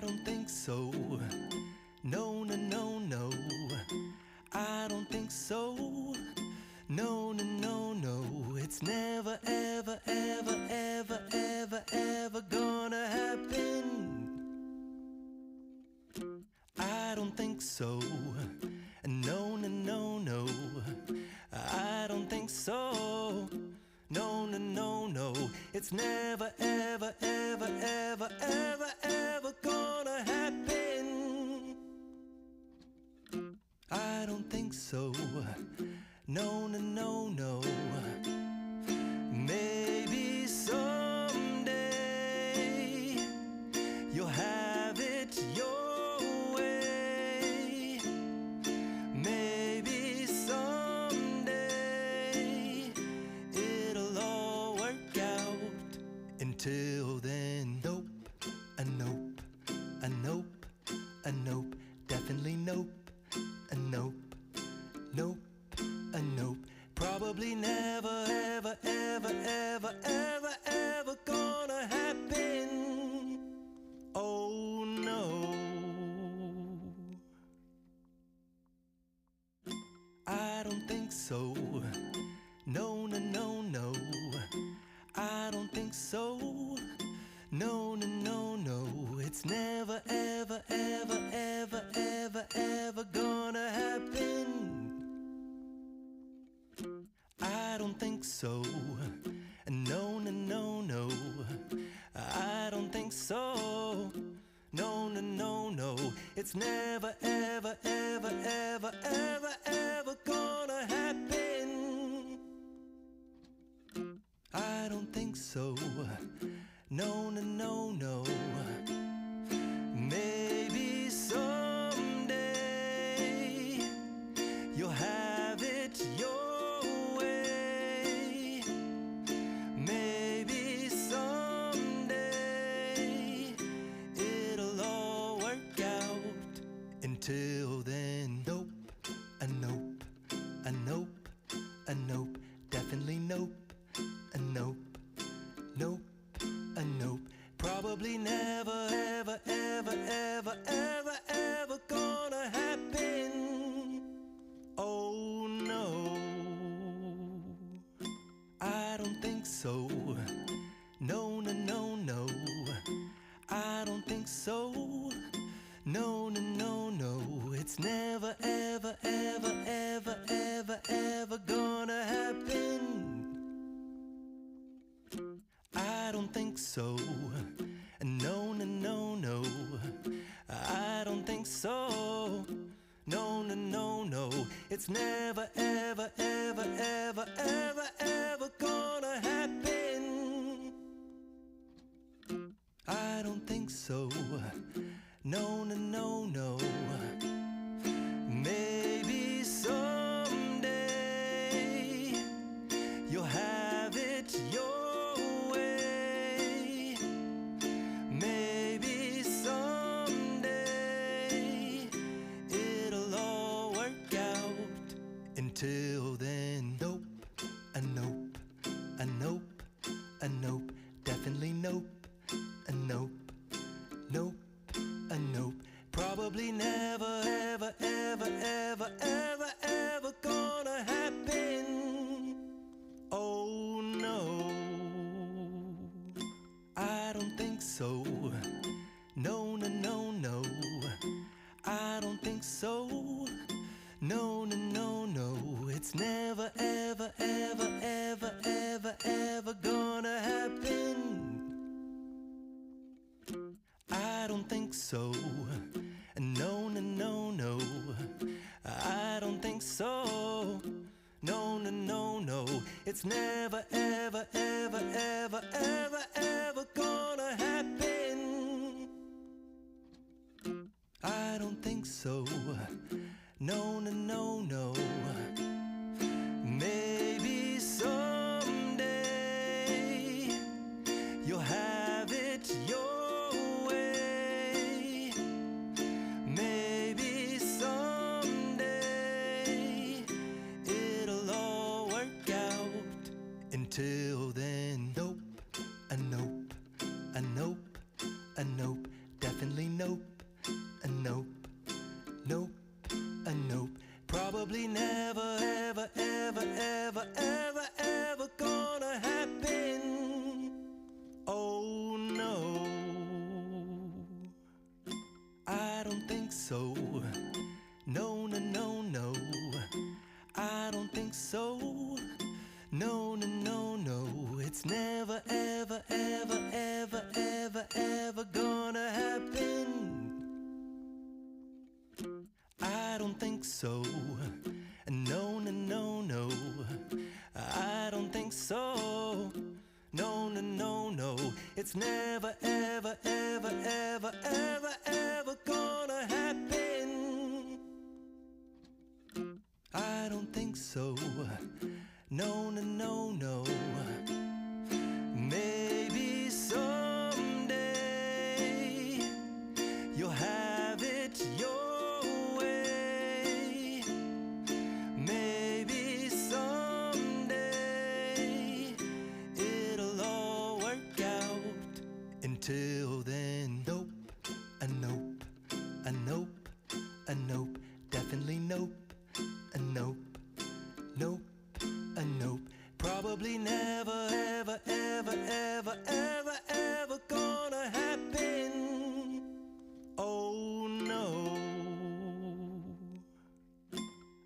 don't think so. No, no, no, no. I don't think so. No, no, no, no. It's never, ever, ever, ever, ever, ever gonna happen. I don't think so. No, no, no, no. I don't think so. No, no, no, no. It's never, ever, ever, ever, ever, ever gonna happen. I don't think so. No, no, no, no. Maybe someday you'll have it your way. Maybe someday it'll all work out. Until then, nope, a nope, a nope, a nope, definitely nope, a nope, nope, a nope. Probably never, ever, ever, ever, ever, ever gonna happen. Oh no. I don't think so. No, no, no, no. I don't think so. No, no, no, no. It's never, ever, ever, ever, ever, ever gonna happen. I don't think so. No, no, no, no. I don't think so. No, no, no, no. It's never, ever, ever, ever, ever, ever gonna happen. I don't think so. No, no, no, no. Maybe someday you'll have it your way. Maybe someday it'll all work out. Until then, nope, a nope, a nope, a nope, definitely nope, a nope, nope, a nope. Probably never, ever, ever, ever, ever, ever gonna happen. Oh no. I don't think so. No, no, no, no. I don't think so. No, no, no, no. It's never, ever, ever, ever, ever, ever gonna happen. I don't think so. No, no, no, no. I don't think so. No, no, no, no. It's never, ever, ever, ever, ever, ever gonna happen. I don't think so. No, no, no, no. Maybe someday you'll have it your way. Maybe someday it'll all work out. Until then, nope, a nope, a nope, a nope, definitely nope, a nope, nope, a nope. Probably never, ever, ever, ever, ever, ever gonna happen. Oh no. I don't think so. No, no, no, no. I don't think so. No, no, no, no. It's never, ever, ever, ever, ever, ever gonna happen. I don't think so. No, no, no, no. I don't think so. No, no, no, no. It's never, ever, ever, ever, ever, ever gonna happen. I don't think so. No, no, no, no. Maybe someday you'll have it your way. Maybe someday it'll all work out. Until then, nope, a nope, a nope, a nope, definitely nope, a nope, nope, a nope. Probably never, ever, ever, ever, ever, ever gonna happen. Oh no, I don't think so. No, no, no, no, I don't think so. No, no, no, no, it's never, ever, ever, ever, ever, ever gonna happen. I don't think so. No, no, no, no, I don't think so. No, no, no, no, it's never, ever, ever, ever, ever, ever gonna happen. I don't think so. No, no, no, no. Maybe someday you'll have it your way. Maybe someday it'll all work out. Until then, nope, a nope, a nope, a nope, definitely nope, a nope, nope, a nope. Probably never, ever, ever, ever, ever, ever gonna happen. Oh no,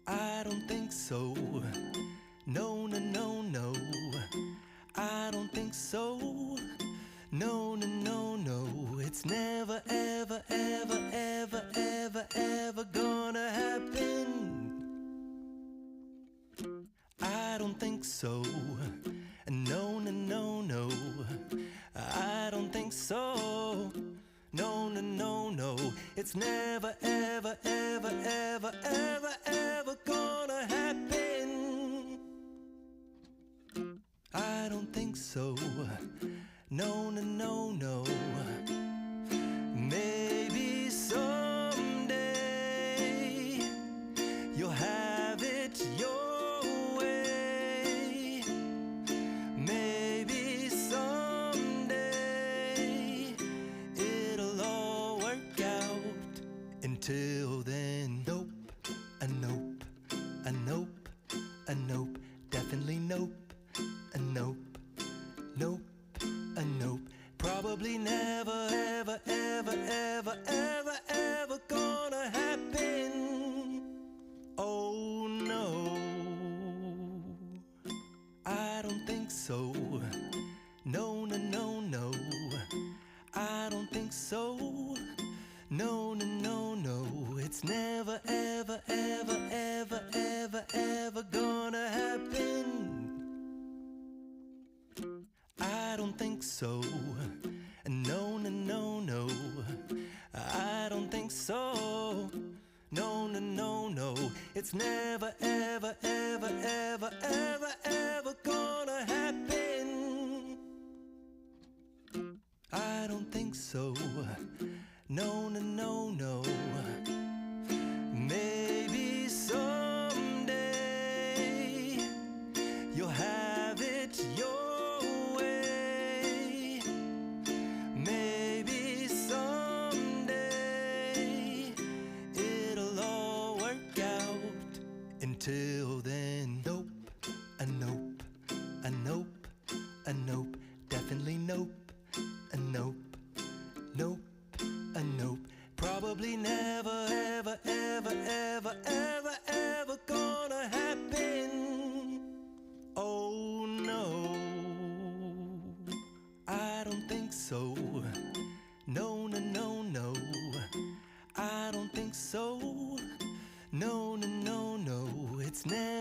I don't think so. No, no, no, no, I don't think so. No, no, no, no, it's never, ever, ever, ever, ever, ever gonna happen. I don't think so. No, no, no, no, I don't think so. No, no, no, no, it's never, ever, ever, ever, ever, ever gonna happen. I don't think so. No, no, no, no. Maybe someday you'll have it your way. Maybe someday it'll all work out. Until then, nope, a nope, a nope, a nope, definitely nope, a nope, nope, a nope. Probably never, ever, ever, ever, ever, ever gonna happen. Oh no, I don't think so. No, no, no, no, I don't think so. No, no, no, no, it's never, ever, ever, ever, ever, ever gonna happen. I don't think so. No, no, no, no, I don't think so. No, no, no, no, it's never, ever, ever, ever, ever, ever gonna happen. I don't think so. No, no, no, no. Maybe someday you'll have it your way. Maybe someday it'll all work out. Until then, nope, a nope, a nope, a nope, definitely nope, a nope, nope, a nope. Probably never, ever, ever, ever, ever, ever gonna happen. Oh no, I don't think so. No, no, no, no, I don't think so. No, no, no, no, it's never